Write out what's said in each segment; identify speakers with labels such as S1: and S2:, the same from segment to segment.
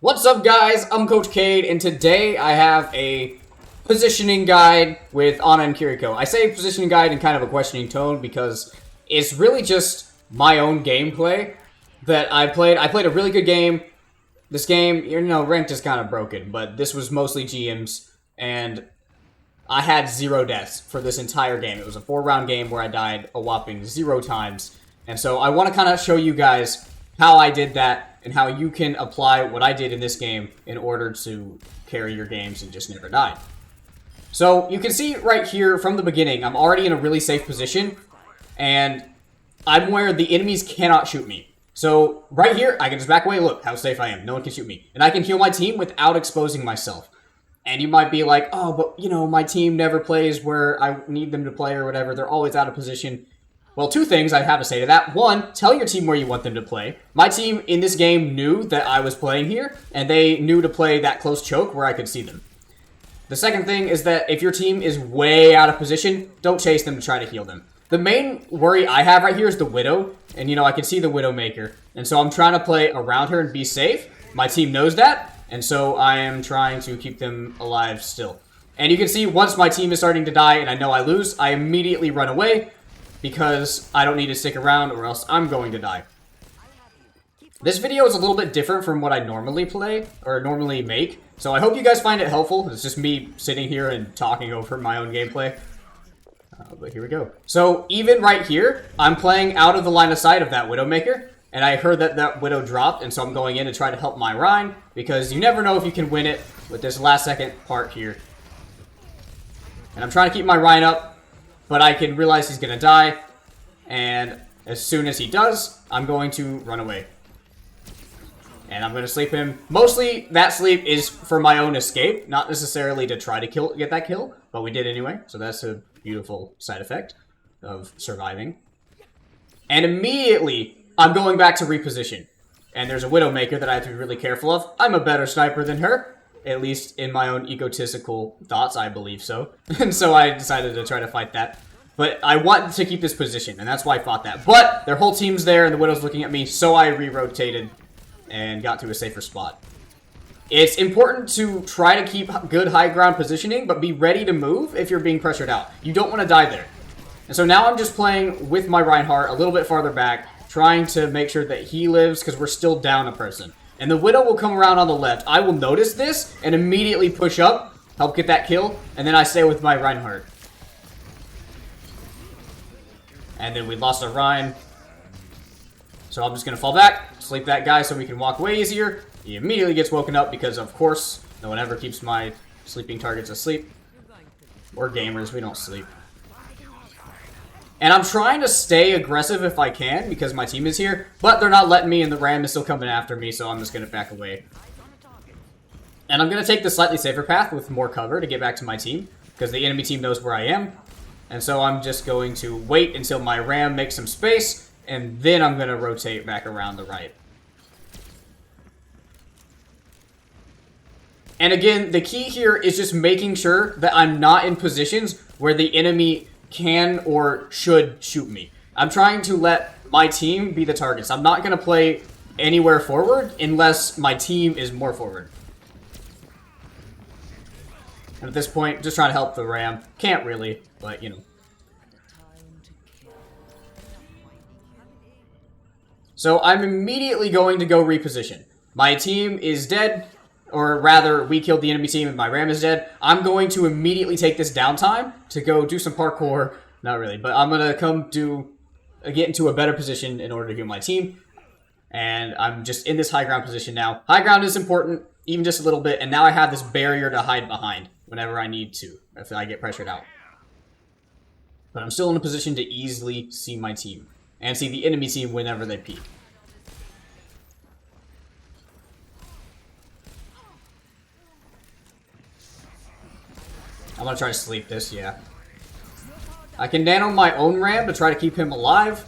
S1: What's up, guys? I'm Coach Cade, and today I have a positioning guide with Ana and Kiriko. I say positioning guide in kind of a questioning tone because it's really just my own gameplay that I played. I played a really good game. This game, ranked is kind of broken, but this was mostly GMs, and I had 0 deaths for this entire game. It was a 4-round game where I died a whopping 0 times, and so I want to kind of show you guys how I did that and how you can apply what I did in this game in order to carry your games and just never die. So you can see right here from the beginning, I'm already in a really safe position, and I'm where the enemies cannot shoot me. So right here, I can just back away. Look how safe I am. No one can shoot me. And I can heal my team without exposing myself. And you might be like, oh, but my team never plays where I need them to play or whatever. They're always out of position. Well, 2 things I have to say to that. 1, tell your team where you want them to play. My team in this game knew that I was playing here, and they knew to play that close choke where I could see them. The second thing is that if your team is way out of position, don't chase them to try to heal them. The main worry I have right here is the Widow, and I can see the Widowmaker, and so I'm trying to play around her and be safe. My team knows that, and so I am trying to keep them alive still. And you can see once my team is starting to die and I know I lose, I immediately run away, because I don't need to stick around or else I'm going to die. This video is a little bit different from what I normally play, or normally make, so I hope you guys find it helpful. It's just me sitting here and talking over my own gameplay. But here we go. So even right here, I'm playing out of the line of sight of that Widowmaker, and I heard that that Widow dropped, and so I'm going in to try to help my Rhine, because you never know if you can win it with this last second part here. And I'm trying to keep my Rhine up, but I can realize he's going to die, and as soon as he does, I'm going to run away. And I'm going to sleep him. Mostly, that sleep is for my own escape, not necessarily to try to get that kill, but we did anyway, so that's a beautiful side effect of surviving. And immediately, I'm going back to reposition. And there's a Widowmaker that I have to be really careful of. I'm a better sniper than her. At least in my own egotistical thoughts, I believe so. And so I decided to try to fight that. But I wanted to keep this position, and that's why I fought that. But their whole team's there, and the Widow's looking at me, so I re-rotated and got to a safer spot. It's important to try to keep good high ground positioning, but be ready to move if you're being pressured out. You don't want to die there. And so now I'm just playing with my Reinhardt a little bit farther back, trying to make sure that he lives, because we're still down a person. And the Widow will come around on the left. I will notice this and immediately push up, help get that kill, and then I stay with my Reinhardt. And then we lost our Rhine. So I'm just going to fall back, sleep that guy so we can walk way easier. He immediately gets woken up because, of course, no one ever keeps my sleeping targets asleep. We're gamers, we don't sleep. And I'm trying to stay aggressive if I can, because my team is here, but they're not letting me, and the Ram is still coming after me, so I'm just going to back away. And I'm going to take the slightly safer path with more cover to get back to my team, because the enemy team knows where I am. And so I'm just going to wait until my Ram makes some space, and then I'm going to rotate back around the right. And again, the key here is just making sure that I'm not in positions where the enemy can or should shoot me. I'm trying to let my team be the targets. I'm not going to play anywhere forward unless my team is more forward. And at this point, just trying to help the Ram. Can't really, but So I'm immediately going to go reposition. My team is dead, or rather, we killed the enemy team and my Ram is dead. I'm going to immediately take this downtime to go do some parkour. Not really, but I'm going to get into a better position in order to heal my team. And I'm just in this high ground position now. High ground is important, even just a little bit, and now I have this barrier to hide behind whenever I need to, if I get pressured out. But I'm still in a position to easily see my team, and see the enemy team whenever they peek. I'm gonna try to sleep this, yeah. I can nano my own Ram to try to keep him alive.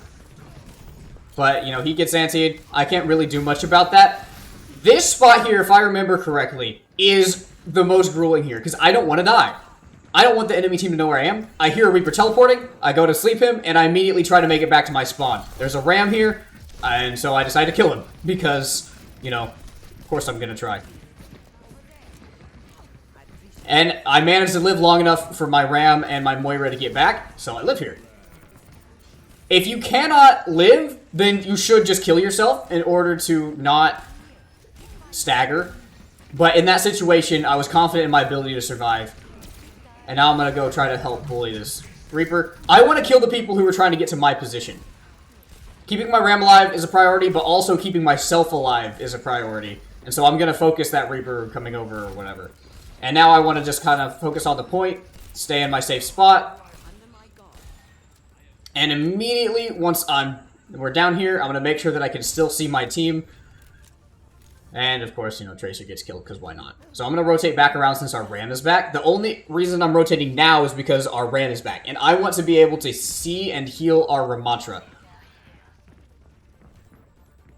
S1: But, he gets antied. I can't really do much about that. This spot here, if I remember correctly, is the most grueling here, because I don't want to die. I don't want the enemy team to know where I am. I hear a Reaper teleporting, I go to sleep him, and I immediately try to make it back to my spawn. There's a Ram here, and so I decide to kill him, because, course I'm gonna try. And I managed to live long enough for my Ram and my Moira to get back, so I live here. If you cannot live, then you should just kill yourself in order to not stagger. But in that situation, I was confident in my ability to survive. And now I'm going to go try to help bully this Reaper. I want to kill the people who are trying to get to my position. Keeping my Ram alive is a priority, but also keeping myself alive is a priority. And so I'm going to focus that Reaper coming over or whatever. And now I want to just kind of focus on the point, stay in my safe spot. And immediately, once we're down here, I'm going to make sure that I can still see my team. And, of course, you know, Tracer gets killed, because why not? So I'm going to rotate back around since our Ram is back. The only reason I'm rotating now is because our Ram is back. And I want to be able to see and heal our Ramatra.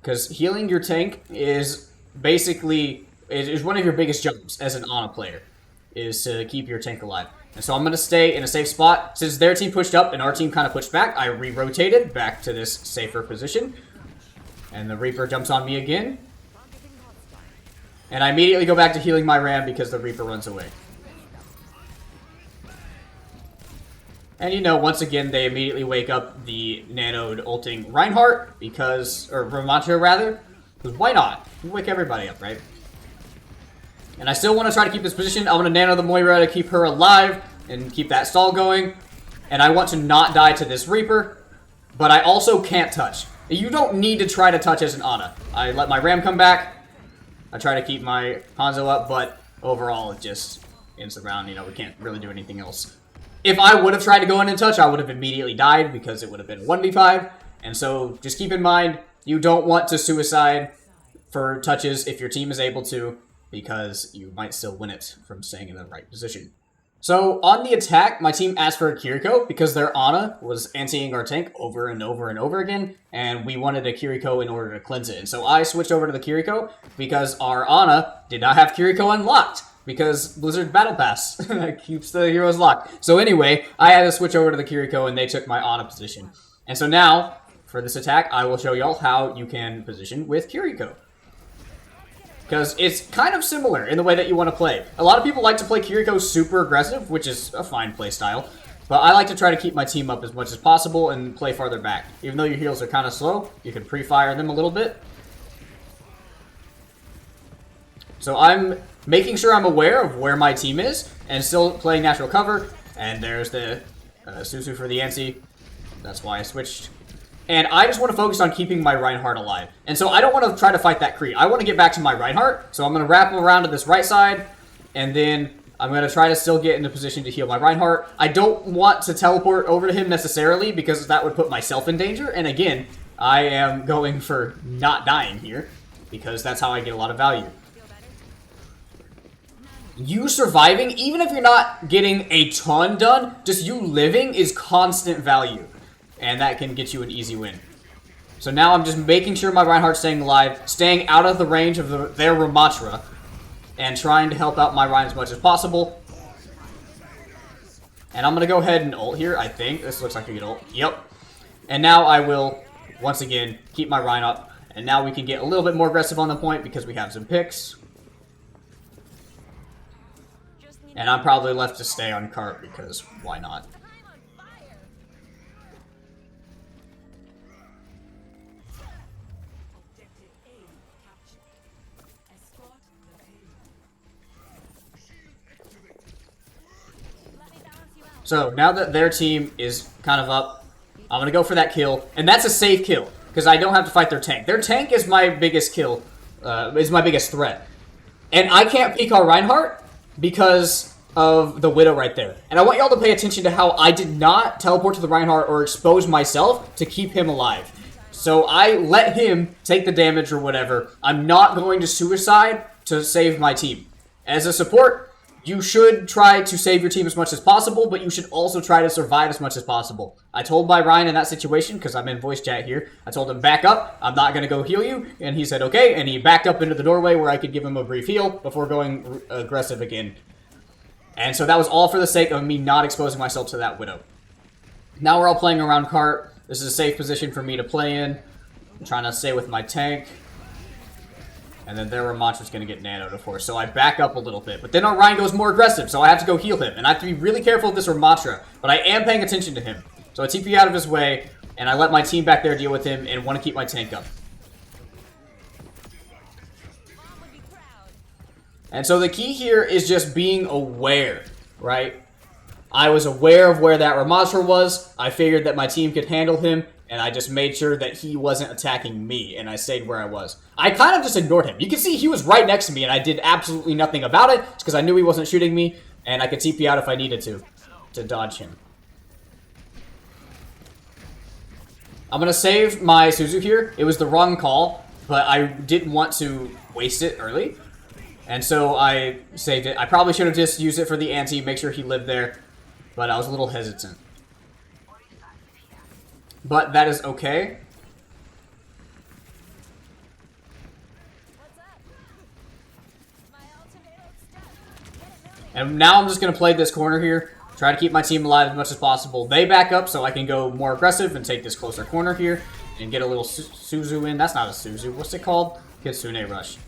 S1: Because healing your tank is basically... is one of your biggest jobs as an Ana player. Is to keep your tank alive. And so I'm going to stay in a safe spot. Since their team pushed up and our team kind of pushed back, I re-rotated back to this safer position. And the Reaper jumps on me again. And I immediately go back to healing my Ram because the Reaper runs away. And you know, once again, they immediately wake up the nanoed ulting Reinhardt because... or Ramatra, rather. Because why not? You wake everybody up, right? And I still want to try to keep this position. I want to nano the Moira to keep her alive and keep that stall going. And I want to not die to this Reaper. But I also can't touch. You don't need to try to touch as an Ana. I let my Ram come back. I try to keep my Hanzo up, but overall it just ends the round. You know, we can't really do anything else. If I would have tried to go in and touch, I would have immediately died because it would have been 1v5. And so just keep in mind, you don't want to suicide for touches if your team is able to, because you might still win it from staying in the right position. So, on the attack, my team asked for a Kiriko because their Ana was anti-ing our tank over and over and over again, and we wanted a Kiriko in order to cleanse it. And so I switched over to the Kiriko because our Ana did not have Kiriko unlocked, because Blizzard Battle Pass keeps the heroes locked. So anyway, I had to switch over to the Kiriko, and they took my Ana position. And so now, for this attack, I will show y'all how you can position with Kiriko. Because it's kind of similar in the way that you want to play. A lot of people like to play Kiriko super aggressive, which is a fine play style. But I like to try to keep my team up as much as possible and play farther back. Even though your heals are kind of slow, you can pre-fire them a little bit. So I'm making sure I'm aware of where my team is and still playing natural cover. And there's the Susu for the Yancy. That's why I switched. And I just want to focus on keeping my Reinhardt alive. And so I don't want to try to fight that Kree. I want to get back to my Reinhardt. So I'm going to wrap him around to this right side. And then I'm going to try to still get in a position to heal my Reinhardt. I don't want to teleport over to him necessarily because that would put myself in danger. And again, I am going for not dying here because that's how I get a lot of value. You surviving, even if you're not getting a ton done, just you living is constant value. And that can get you an easy win. So now I'm just making sure my Reinhardt's staying alive, staying out of the range of their Ramatra, and trying to help out my Rein as much as possible. And I'm going to go ahead and ult here, I think. This looks like a good ult. Yep. And now I will, once again, keep my Rein up. And now we can get a little bit more aggressive on the point because we have some picks. And I'm probably left to stay on cart because why not? So, now that their team is kind of up, I'm going to go for that kill. And that's a safe kill, because I don't have to fight their tank. Their tank is my biggest kill, is my biggest threat. And I can't peek our Reinhardt because of the Widow right there. And I want y'all to pay attention to how I did not teleport to the Reinhardt or expose myself to keep him alive. So I let him take the damage or whatever. I'm not going to suicide to save my team. As a support, you should try to save your team as much as possible, but you should also try to survive as much as possible. I told my Ryan in that situation, because I'm in voice chat here, I told him, back up, I'm not going to go heal you, and he said, okay, and he backed up into the doorway where I could give him a brief heal before going aggressive again. And so that was all for the sake of me not exposing myself to that Widow. Now we're all playing around cart. This is a safe position for me to play in. I'm trying to stay with my tank. And then their Ramontra's going to get nanoed, of course. So I back up a little bit. But then our Rein goes more aggressive, so I have to go heal him. And I have to be really careful with this Ramontra. But I am paying attention to him. So I TP out of his way, and I let my team back there deal with him and want to keep my tank up. And so the key here is just being aware, right? I was aware of where that Ramontra was. I figured that my team could handle him, and I just made sure that he wasn't attacking me, and I stayed where I was. I kind of just ignored him. You can see he was right next to me, and I did absolutely nothing about it, just because I knew he wasn't shooting me, and I could TP out if I needed to dodge him. I'm going to save my Suzu here. It was the wrong call, but I didn't want to waste it early. And so I saved it. I probably should have just used it for the ante, make sure he lived there. But I was a little hesitant. But that is okay. And now I'm just going to play this corner here. Try to keep my team alive as much as possible. They back up so I can go more aggressive and take this closer corner here. And get a little Suzu in. That's not a Suzu. What's it called? Kitsune Rush.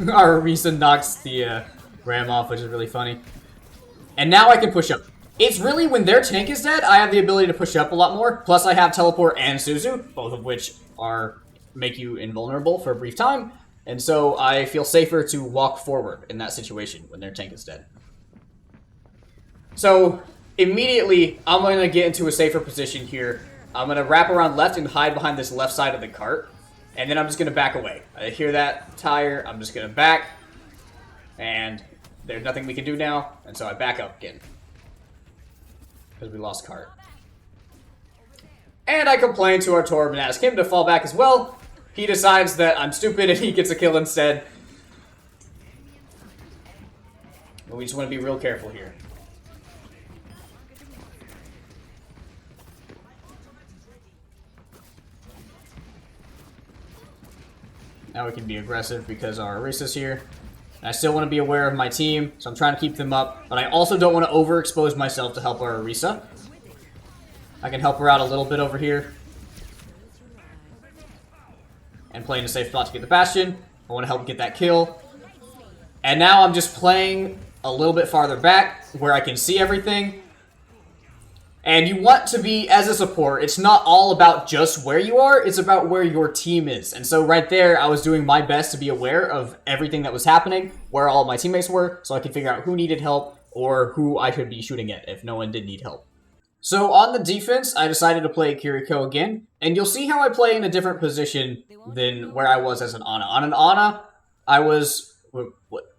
S1: Our Orisa knocks the Ram off, which is really funny. And now I can push up. It's really when their tank is dead, I have the ability to push up a lot more. Plus I have Teleport and Suzu, both of which make you invulnerable for a brief time. And so I feel safer to walk forward in that situation when their tank is dead. So immediately I'm going to get into a safer position here. I'm going to wrap around left and hide behind this left side of the cart. And then I'm just going to back away. I hear that tire. I'm just going to back. And there's nothing we can do now. And so I back up again. Because we lost cart. And I complain to our Torb and ask him to fall back as well. He decides that I'm stupid and he gets a kill instead. But we just want to be real careful here. Now we can be aggressive because our Orisa's here. And I still want to be aware of my team, so I'm trying to keep them up. But I also don't want to overexpose myself to help our Orisa. I can help her out a little bit over here. And play in a safe spot to get the Bastion. I want to help get that kill. And now I'm just playing a little bit farther back where I can see everything. And you want to be, as a support, it's not all about just where you are, it's about where your team is. And so right there, I was doing my best to be aware of everything that was happening, where all of my teammates were, so I could figure out who needed help or who I should be shooting at if no one did need help. So on the defense, I decided to play Kiriko again, and you'll see how I play in a different position than where I was as an Ana. On an Ana, I was...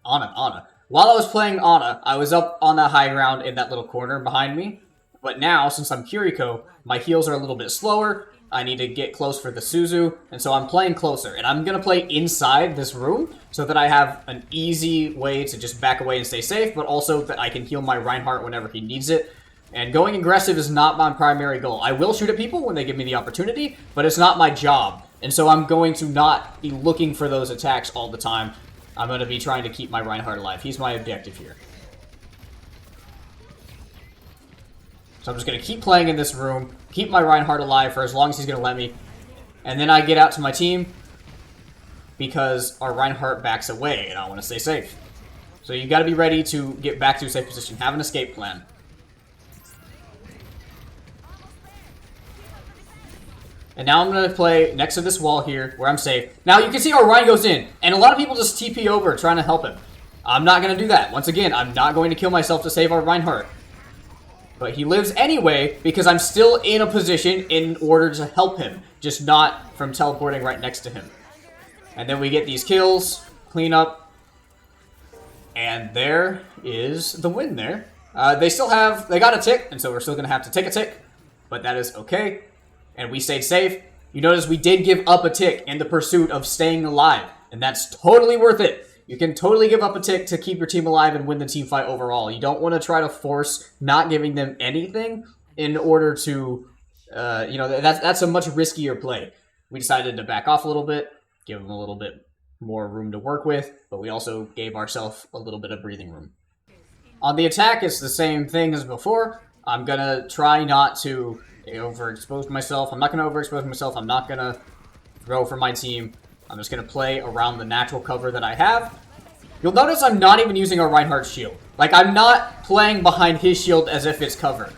S1: Ana. While I was playing Ana, I was up on that high ground in that little corner behind me. But now, since I'm Kiriko, my heals are a little bit slower. I need to get close for the Suzu, and so I'm playing closer. And I'm going to play inside this room so that I have an easy way to just back away and stay safe, but also that I can heal my Reinhardt whenever he needs it. And going aggressive is not my primary goal. I will shoot at people when they give me the opportunity, but it's not my job. And so I'm going to not be looking for those attacks all the time. I'm going to be trying to keep my Reinhardt alive. He's my objective here. So I'm just going to keep playing in this room, keep my Reinhardt alive for as long as he's going to let me. And then I get out to my team because our Reinhardt backs away and I want to stay safe. So you got to be ready to get back to a safe position. Have an escape plan. And now I'm going to play next to this wall here where I'm safe. Now you can see our Rein goes in. And a lot of people just TP over trying to help him. I'm not going to do that. Once again, I'm not going to kill myself to save our Reinhardt. But he lives anyway because I'm still in a position in order to help him. Just not from teleporting right next to him. And then we get these kills, clean up. And there is the win there. They got a tick, and so we're still going to have to take a tick. But that is okay. And we stayed safe. You notice we did give up a tick in the pursuit of staying alive. And that's totally worth it. You can totally give up a tick to keep your team alive and win the team fight overall. You don't want to try to force not giving them anything in order to, that's a much riskier play. We decided to back off a little bit, give them a little bit more room to work with, but we also gave ourselves a little bit of breathing room. On the attack, it's the same thing as before. I'm going to try not to overexpose myself. I'm not going to overexpose myself. I'm not going to throw for my team. I'm just going to play around the natural cover that I have. You'll notice I'm not even using our Reinhardt's shield. Like, I'm not playing behind his shield as if it's cover.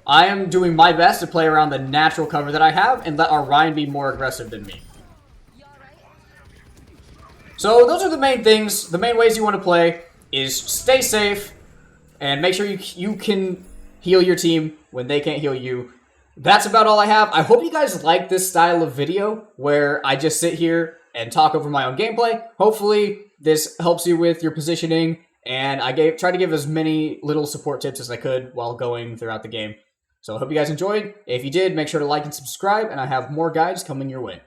S1: I am doing my best to play around the natural cover that I have and let our Ryan be more aggressive than me. So those are the main things. The main ways you want to play is stay safe and make sure you can heal your team when they can't heal you. That's about all I have. I hope you guys like this style of video where I just sit here and talk over my own gameplay. Hopefully this helps you with your positioning, and I tried to give as many little support tips as I could while going throughout the game. So I hope you guys enjoyed. If you did, make sure to like and subscribe, and I have more guides coming your way.